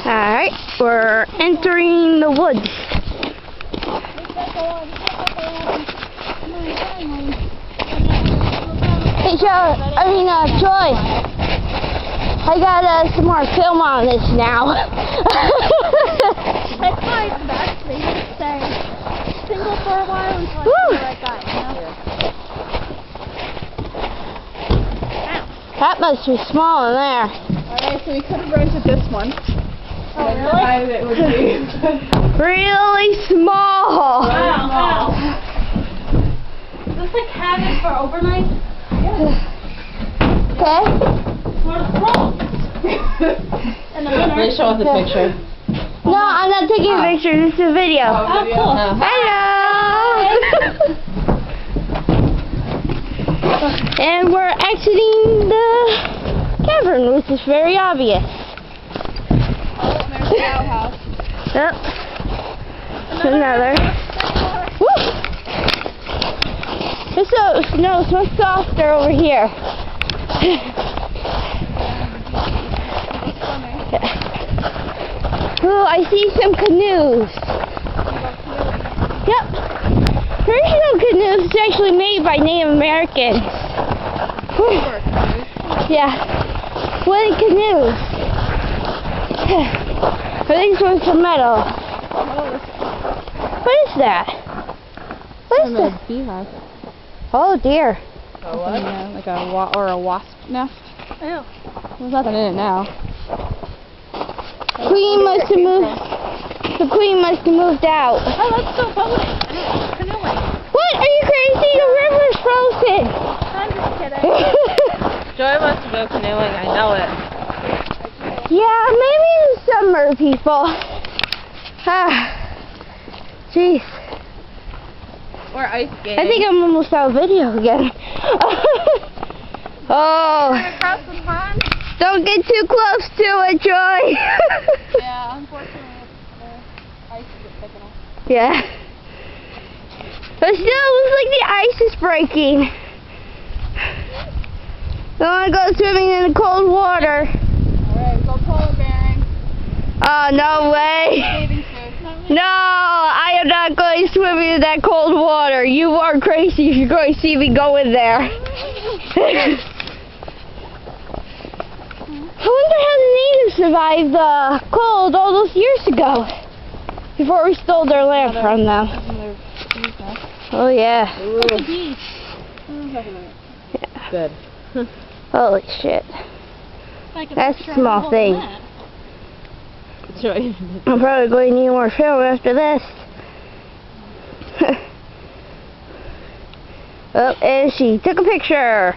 Alright, we're entering the woods. Hey, Joy. I got some more film on this now. It's like that. They just say single for a while until I find the right guy, you know? That must be small in there. Alright, so we could have rented this one. Oh, really? It would be Really small. wow. Is this a cabin for overnight? Okay. Please show us a picture. No, I'm not taking a picture. This is a video. Oh, cool. Hello. And we're exiting the cavern, which is very obvious. There's the outhouse. Yep. Another. Woo! It's much softer over here. Oh, I see some canoes. Yep. Traditional canoes is actually made by Native Americans. Yeah. Wooden canoes. I think this one's some metal. What is that? What is that? Beehive. Oh dear. What? Yeah, like a wasp nest. Ew. There's nothing in it now. Queen must have moved. The queen must have moved out. Oh, let's go boating. Canoeing. What? Are you crazy? The river's frozen. I'm just kidding. Joy wants to go canoeing, I know it. Yeah, maybe in the summer, people. Jeez. Or ice skating. I think I'm almost out of video again. Oh. Across the pond? Don't get too close to it, Joy. Yeah, unfortunately, the ice is thick enough. Yeah. But still, it looks like the ice is breaking. Don't want to go swimming in the cold water. Alright, go polar bearing. Oh, no way. Bathing suit. No, I am not going swimming in that cold water. You are crazy if you're going to see me go in there. I wonder how the natives survived the cold all those years ago, before we stole their land from them. Oh yeah. Yeah. Good. Holy shit. That's a small thing. Joy. I'm probably going to need more film after this. Oh, and she took a picture.